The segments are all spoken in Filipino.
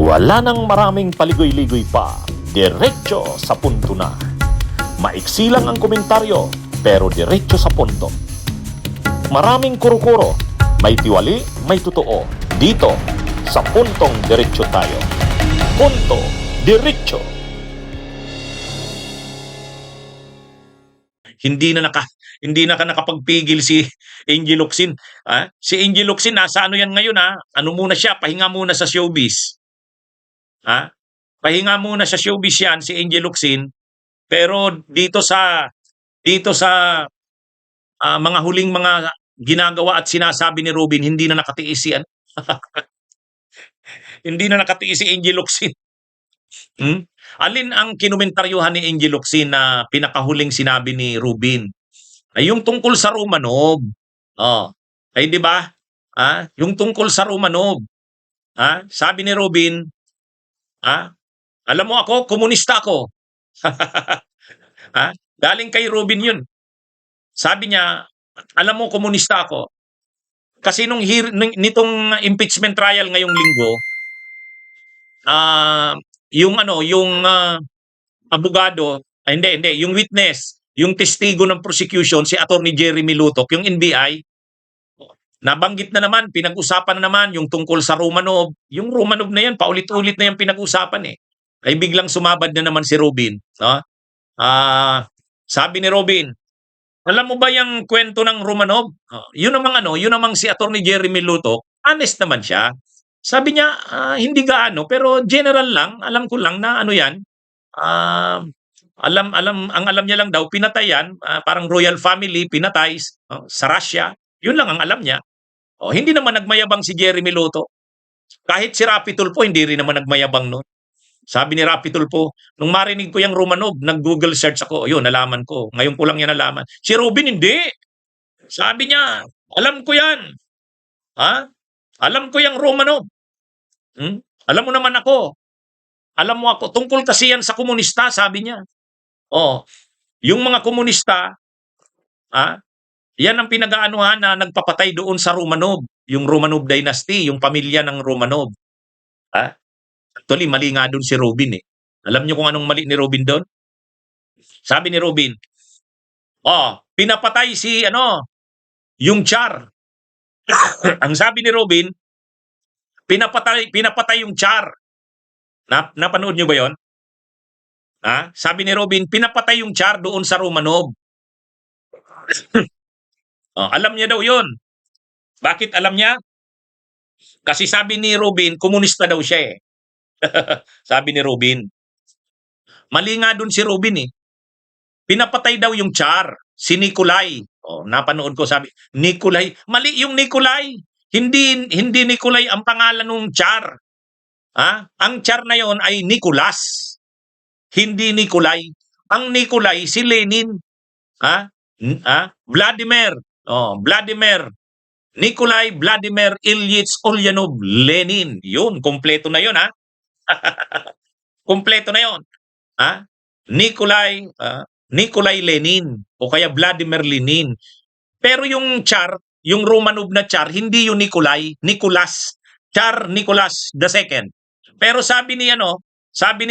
Wala nang maraming paligoy-ligoy pa, diretso sa punto na. Maiksi lang ang komentaryo, pero diretso sa punto. Maraming kuro-kuro, may tiwali, may totoo. Dito, sa puntong diretso tayo. Punto, diretso. Hindi na nakapagpigil si Angel Locsin. Si Angel Locsin nasa ano yan ngayon Ano muna siya, pahinga muna sa showbiz. Pahinga muna sa showbiz yan si Angel Locsin. Pero dito sa mga huling mga ginagawa at sinasabi ni Robin, hindi na nakatiis si hindi na nakatiis si Angel Locsin. Alin ang kinomentaryuhan ni Angel Locsin na pinakahuling sinabi ni Robin? Ay yung tungkol sa Romanov. Ay di ba? Yung tungkol sa Romanov. Sabi ni Robin, alam mo ako, komunista ako. Galing kay Robin yun. Sabi niya, alam mo, komunista ako. Kasi nitong impeachment trial ngayong linggo, yung abogado, yung witness, yung testigo ng prosecution, si Attorney Jeremy Lutok, yung NBI, nabanggit na naman, pinag-usapan na naman yung tungkol sa Romanov. Yung Romanov na yan, paulit-ulit na yan pinag-usapan eh. Ay biglang sumabad na naman si Robin. Sabi ni Robin, alam mo ba yung kwento ng Romanov? Yun namang si Attorney Jeremy Lutok, honest naman siya. Sabi niya, hindi gaano, pero general lang, alam ko lang na ano yan. Ang alam niya lang daw, pinatay yan, parang royal family, pinatay sa Russia. Yun lang ang alam niya. Hindi naman nagmayabang si Jeremy Lutok. Kahit si Rapi Tulfo, hindi rin naman nagmayabang noon. Sabi ni Rapi Tulfo, nung marinig ko yung Romanov, nag-Google search ako, yun, nalaman ko. Ngayon ko lang yan nalaman. Si Robin, hindi. Sabi niya, alam ko yan. Alam ko yung Romanov. Alam mo naman ako. Alam mo ako. Tungkol kasi yan sa komunista, sabi niya. Yung mga komunista, yan ang pinag-aanuhan na nagpapatay doon sa Romanov. Yung Romanov dynasty, yung pamilya ng Romanov. Actually, mali nga doon si Robin eh. Alam niyo kung anong mali ni Robin doon? Sabi ni Robin, pinapatay si yung Char. Ang sabi ni Robin, pinapatay yung Char. Napanood niyo ba 'yon? Sabi ni Robin, pinapatay yung Char doon sa Romanov. Alam niya daw 'yon. Bakit alam niya? Kasi sabi ni Robin, komunista daw siya eh. Sabi ni Robin. Mali nga doon si Robin eh. Pinapatay daw yung Char, si Nikolai. Napanood ko, sabi, Nikolai. Mali yung Nikolai. Hindi Nikolai ang pangalan ng Char. Ang Char na yon ay Nicolas. Hindi Nikolai. Ang Nikolai si Lenin. Vladimir. Vladimir. Nikolai Vladimir Ilyich Ulyanov Lenin. Yun, kompleto na yun Kompleto na yun. Nikolai Lenin o kaya Vladimir Lenin. Pero yung Char, yung Romanov na Char, hindi yung Nikolai, Nicolas. Char Nicolas II. Pero sabi ni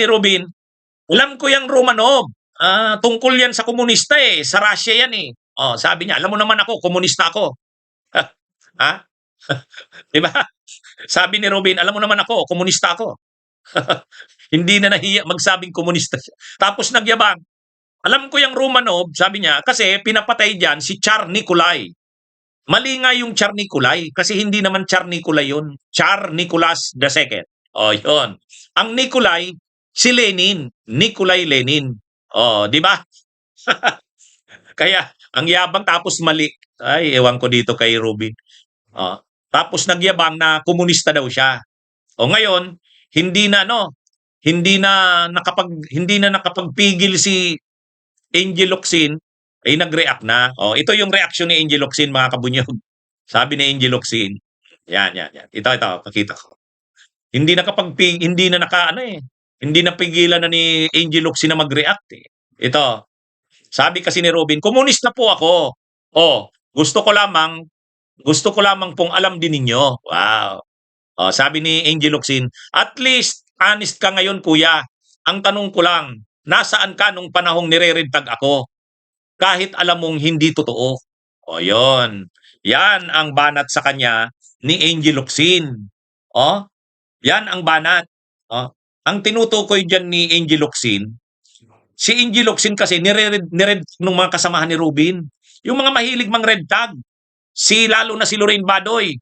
Robin, alam ko yung Romanov. Tungkol yan sa komunista eh, sa Russia yan eh. Sabi niya, alam mo naman ako, komunista ako. Diba? Sabi ni Robin, alam mo naman ako, komunista ako. Hindi na nahiya magsabing komunista siya. Tapos nagyabang. Alam ko yung Romanov, sabi niya, kasi pinapatay diyan si Char Nikolai. Mali nga yung Char Nikolai kasi hindi naman Char Nikolai yun. Char Nicolas II. Yun. Ang Nikolai, si Lenin. Nikolai Lenin. Di ba? Kaya, ang yabang tapos mali. Ay, ewan ko dito kay Robin. Tapos nagyabang na komunista daw siya. Ngayon, hindi na nakapagpigil si Angel Locsin ay nag-react na. Ito yung reaction ni Angel Locsin, mga kabunyog. Sabi ni Angel Locsin, yan. Ito, pakita ko. Hindi napigilan na ni Angel Locsin na mag-react eh. Ito. Sabi kasi ni Robin, komunista po ako. Gusto ko lamang pong alam din ninyo. Wow. Sabi ni Angel Locsin, at least honest ka ngayon kuya. Ang tanong ko lang, nasaan ka nung panahong nire-red tag ako? Kahit alam mong hindi totoo. O yun. Yan ang banat sa kanya ni Angel Locsin. O, yan ang banat. O, ang tinutukoy dyan ni Angel Locsin, si Angel Locsin kasi nired ng mga kasamahan ni Rubin. Yung mga mahilig mang red tag. Lalo na si Lorraine Badoy.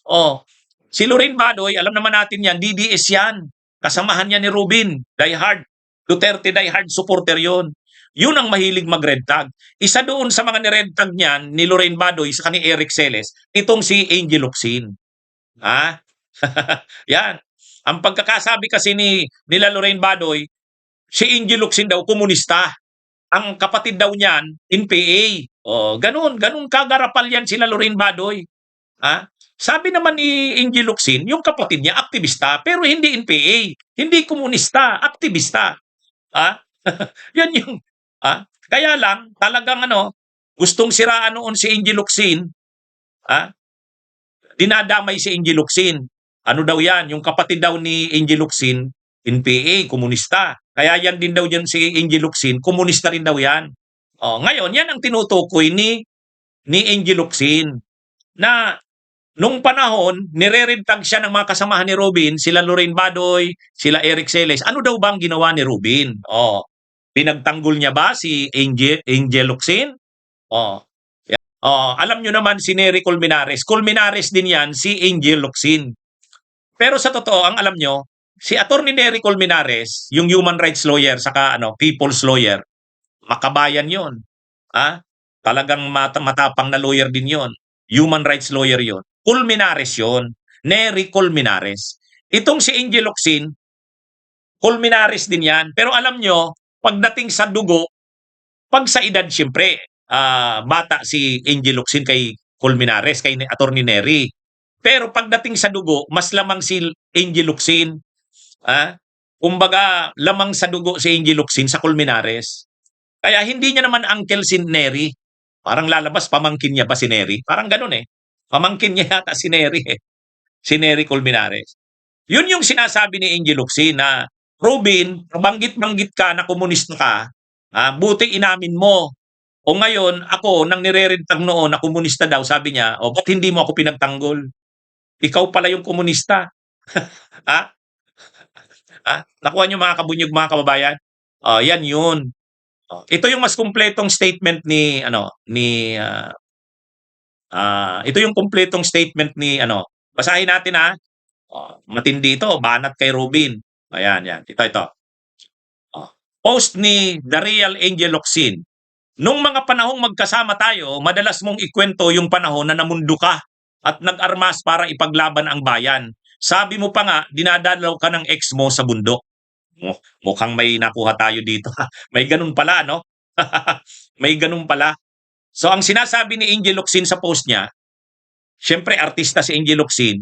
Oh, si Lorraine Badoy, alam naman natin yan, DDS yan. Kasamahan niya ni Rubin, diehard. Duterte diehard supporter yon. Yun ang mahilig mag-red tag. Isa doon sa mga ni-red tag niyan, ni Lorraine Badoy, sa ni Eric Celes, itong si Angel Locsin. Ha? Yan. Ang pagkakasabi kasi nila Lorraine Badoy, si Angel Locsin daw, komunista. Ang kapatid daw niyan, NPA. Oh, ganun kagarapal yan sila Lorraine Badoy. Ha? Sabi naman ni Angel Locsin, yung kapatid niya, aktivista, pero hindi NPA, hindi komunista, aktivista. Ha? Yan yung, ha? Kaya lang, talagang gustong siraan noon si Angel Locsin, ha? Dinadamay si Angel Locsin. Ano daw yan? Yung kapatid daw ni Angel Locsin, NPA, komunista. Kaya yan din daw yan si Angel Locsin, komunista rin daw yan. Oh, ngayon, yan ang tinutukoy ni Angel Locsin na nung panahon, nire-red-tag siya ng mga kasamahan ni Rubin, sila Lorraine Badoy, sila Eric Celes. Ano daw bang ginawa ni Rubin? Oh, pinagtanggol niya ba si Angel Locsin? Oh, oh, alam nyo naman si Nery Colmenares. Colmenares din yan si Angel Locsin. Pero sa totoo, ang alam nyo, si Atty. Nery Colmenares, yung human rights lawyer, saka people's lawyer, makabayan yon. Ha? Talagang matapang na lawyer din yon. Human rights lawyer yon. Colmenares yon. Nery Colmenares. Itong si Angel Locsin, Colmenares din yan. Pero alam nyo, pagdating sa dugo, pag sa edad, siyempre, bata si Angel Locsin kay Colmenares, kay Atty. Nery. Pero pagdating sa dugo, mas lamang si Angel Locsin. Kumbaga, lamang sa dugo si Angel Locsin sa Colmenares. Kaya hindi niya naman uncle si Nery. Parang lalabas, pamangkin niya ba si Nery? Parang ganun eh. Pamangkin niya yata si Nery eh. Si Nery Colmenares. Yun yung sinasabi ni Angel Locsin na, Rubin, banggit-banggit ka na komunista ka, buti inamin mo. O ngayon, ako, nang nire-rentag noon na komunista daw, sabi niya, o ba't hindi mo ako pinagtanggol? Ikaw pala yung komunista. Ha? Nakuha niyo mga kabunyog, mga kababayan? Yan yun. Ito yung mas kumpletong statement ito yung kumpletong statement ni basahin natin matindi ito, banat kay Rubin. Ayan, yan. Ito. Post ni The Real Angel Locsin. Nung mga panahong magkasama tayo, madalas mong ikwento yung panahon na namundo ka at nag-armas para ipaglaban ang bayan. Sabi mo pa nga, dinadalaw ka ng ex mo sa bundok. Mukhang may nakuha tayo dito. May ganun pala, no? May ganun pala. So, ang sinasabi ni Angel Locsin sa post niya, syempre, artista si Angel Locsin,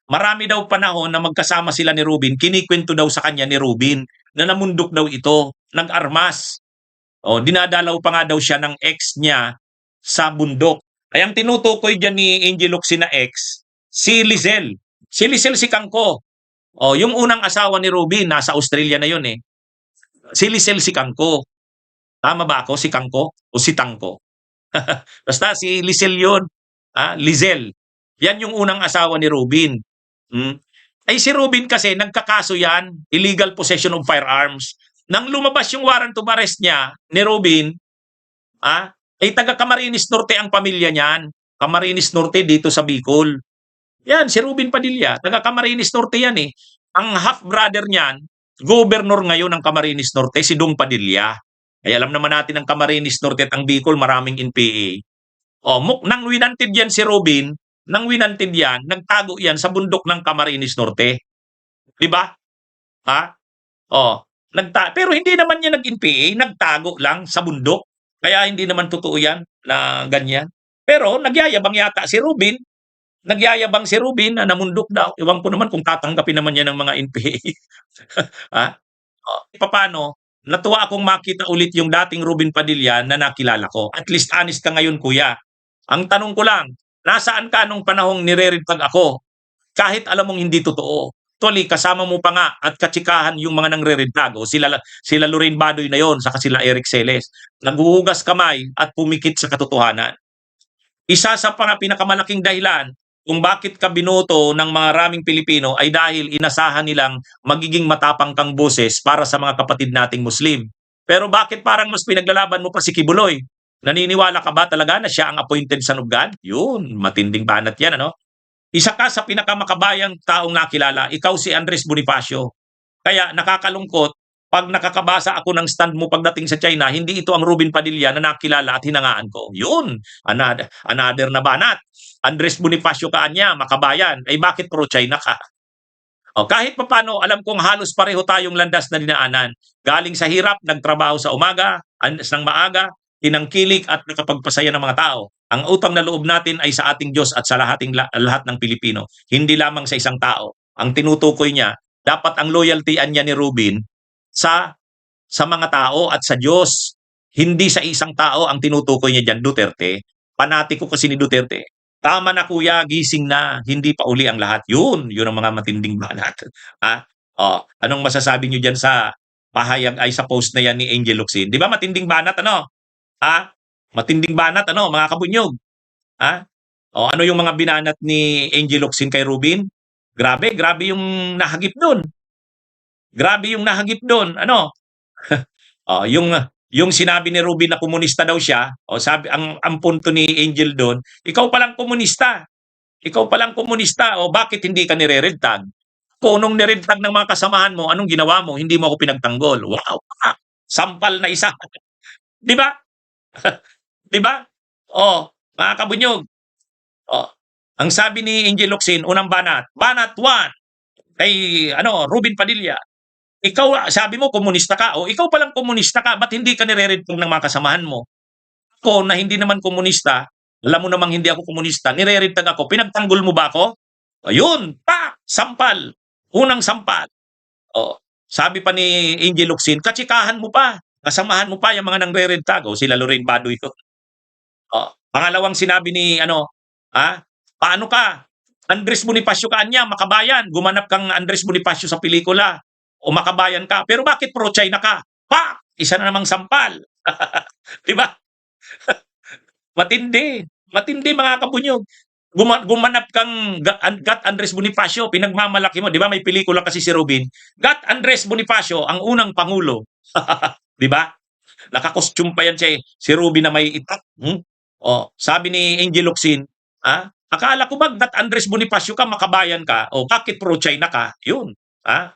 marami daw panahon na magkasama sila ni Rubin, kinikwento daw sa kanya ni Rubin na namundok daw ito, nag-armas. Dinadalaw pa nga daw siya ng ex niya sa bundok. Ay ang tinutukoy dyan ni Angel Locsin na ex, si Lizelle. Si Lizelle Sicangco. Yung unang asawa ni Rubin, nasa Australia na yun eh. Si Lizelle Sicangco. Tama ba ako? Si Kangko o si Tangko? Basta si Lizelle yun. Lizelle. Yan yung unang asawa ni Rubin. Ay si Rubin kasi nagkakaso yan, illegal possession of firearms. Nang lumabas yung warrant of arrest niya ni Rubin, ay taga Camarines Norte ang pamilya niyan. Camarines Norte dito sa Bicol. Yan, si Rubin Padilla, taga Camarines Norte yan eh. Ang half-brother niyan, governor ngayon ng Camarines Norte, si Dong Padilla. Ay alam naman natin ang Camarines Norte at ang Bicol, maraming NPA. Nang winantid yan si Rubin, nagtago yan sa bundok ng Camarines Norte. Di ba? Pero hindi naman niya nag-NPA, nagtago lang sa bundok. Kaya hindi naman totoo yan na ganyan. Pero nagyayabang yata si Rubin. Nagyayabang si Rubin na namundok daw. Ewan ko naman kung tatanggapin naman niya ng mga NPA. Paano? Natuwa akong makita ulit yung dating Rubin Padilla na nakilala ko. At least honest ka ngayon, kuya. Ang tanong ko lang, nasaan ka nung panahong nire-red tag ako? Kahit alam mong hindi totoo. Actually, kasama mo pa nga at katsikahan yung mga nangre-red flag. O sila Lorraine Badoy na yon, saka sila Eric Celes. Naghuhugas kamay at pumikit sa katotohanan. Isa sa pinakamalaking dahilan kung bakit ka binoto ng mga raming Pilipino ay dahil inasahan nilang magiging matapang kang boses para sa mga kapatid nating Muslim. Pero bakit parang mas pinaglalaban mo pa si Kibuloy? Naniniwala ka ba talaga na siya ang appointed son of God? Yun, matinding banat yan, ano? Isa ka sa pinakamakabayang taong nakilala, ikaw si Andres Bonifacio. Kaya nakakalungkot, pag nakakabasa ako ng stand mo pagdating sa China, hindi ito ang Ruben Padilla na nakilala at hinangaan ko. Yun, another na banat. Andres Bonifacio Kaanya, makabayan, ay bakit pro-China ka? O, kahit papano, alam kong halos pareho tayong landas na dinaanan. Galing sa hirap, nagtrabaho sa umaga, ng maaga, tinangkilik at nakapagpasaya ng mga tao. Ang utang na loob natin ay sa ating Diyos at sa lahat ng Pilipino, hindi lamang sa isang tao. Ang tinutukoy niya, dapat ang loyaltyan niya ni Ruben sa mga tao at sa Diyos. Hindi sa isang tao ang tinutukoy niya diyan, Duterte. Panatiko kasi ni Duterte. Tama na kuya, gising na, hindi pa uli ang lahat. Yun ang mga matinding banat. Ha? Anong masasabi niyo diyan sa pahayag ay sa post na yan ni Angel Locsin? Di ba matinding banat, ano? Ha? Matinding banat, ano, mga kabunyog? Ha? Ano yung mga binanat ni Angel Locsin kay Ruben? Grabe yung nahagip doon. Grabe yung nahagip doon. Ano? Yung sinabi ni Ruben na komunista daw siya, sabi ang punto ni Angel doon, ikaw palang komunista. Ikaw palang komunista, bakit hindi ka nire-red tag? Kung nung nire-red tag ng mga kasamahan mo, anong ginawa mo? Hindi mo ako pinagtanggol. Wow! Sampal na isa. 'Di ba? 'Di ba? Mga kabunyog. Ang sabi ni Angel Locsin, unang banat 1 kay Ruben Padilla. Ikaw, sabi mo komunista ka, ikaw palang komunista ka, ba't hindi ka nire-red tag ng mga kasamahan mo? Ako na hindi naman komunista, alam mo namang hindi ako komunista, nire-red tag ako, pinagtanggol mo ba ako? Ayun, sampal. Unang sampal. Sabi pa ni Angel Locsin, katsikahan mo pa, kasamahan mo pa yung mga nangre-red tag, sila Lorraine Badoy ko. Pangalawang sinabi ni paano ka? Andres Bonifacio Kaanya, makabayan, gumanap kang Andres Bonifacio sa pelikula. O makabayan ka, pero bakit pro-China ka? Isa na namang sampal. Di ba? Matindi mga kabunyog. Gumanap kang Gat Andres Bonifacio, pinagmamalaki mo. Di ba may pelikula kasi si Ruben? Gat Andres Bonifacio, ang unang pangulo. Di ba? Nakakostume pa yan si Ruben na may itak. Sabi ni Angel Locsin, akala ko ba Gat Andres Bonifacio ka, makabayan ka? Bakit pro-China ka? Yun.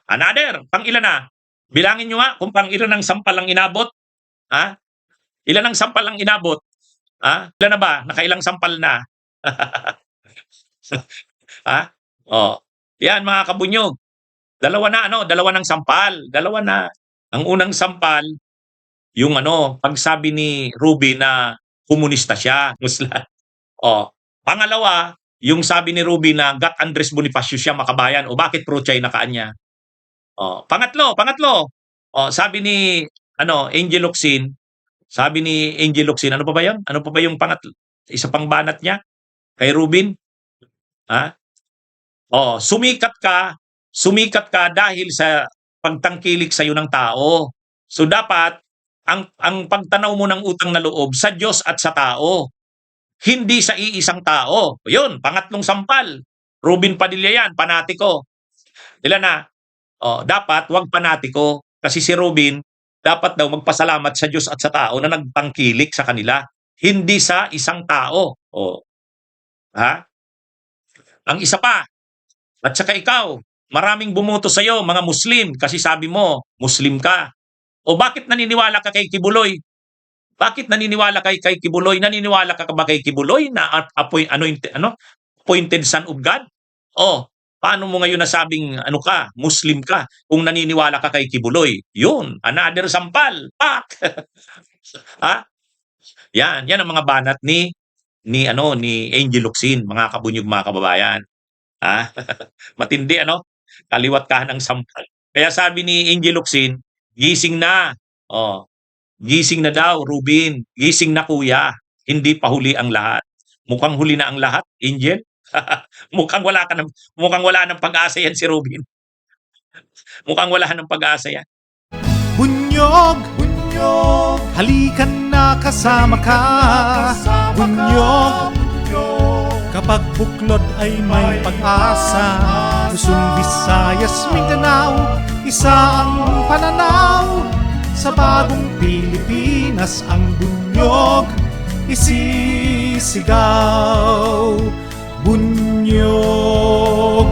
Another, pang-ilan na? Bilangin nyo nga kung pang-ilan ng sampal ang inabot. Ilan ang sampal ang inabot? Ilan na ba? Nakailang sampal na? Yan mga kabunyog. Dalawa ng sampal. Dalawa na. Ang unang sampal, yung pagsabi ni Ruby na komunista siya, Muslim. Pangalawa, yung sabi ni Ruby na Gat Andres Bonifacio siya, makabayan. Bakit pro-China Kaanya? Pangatlo. Sabi ni Angel Locsin, ano pa ba 'yon? Ano pa ba yung pangatlo? Isa pang banat niya kay Ruben? Sumikat ka dahil sa pagtangkilik sa iyo ng tao. So dapat ang pagtanaw mo ng utang na loob sa Diyos at sa tao, hindi sa iisang tao. 'Yun, pangatlong sampal. Ruben Padilla yan, panatiko. Ilan na? Dapat wag panatiko kasi si Ruben dapat daw magpasalamat sa Diyos at sa tao na nagtangkilik sa kanila, hindi sa isang tao. Ang isa pa, at saka ikaw, maraming bumoto sa iyo, mga Muslim, kasi sabi mo, Muslim ka. Bakit naniniwala ka kay Kibuloy? Bakit naniniwala kay Kibuloy? Naniniwala ka ba kay Kibuloy na appointed son of God? Paano mo ngayon nasabing Muslim ka kung naniniwala ka kay Kibuloy? Yun, another sampal. Yan ang mga banat ni Angel Locsin, mga kabunyog, mga kababayan. Matindi kaliwat ka ng sampal. Kaya sabi ni Angel Locsin, gising na. Gising na daw, Ruben. Gising na kuya. Hindi pa huli ang lahat. Mukhang huli na ang lahat, Angel. mukhang wala ng pag-asa yan si Ruben. Mukhang wala ng pag-asa yan. Bunyog, bunyog, halikan na kasama ka. Bunyog, kapag buklod ay may pag-asa. Luzon, Visayas, Mindanao, isa ang pananaw. Sa bagong Pilipinas ang bunyog isisigaw. Bunyog,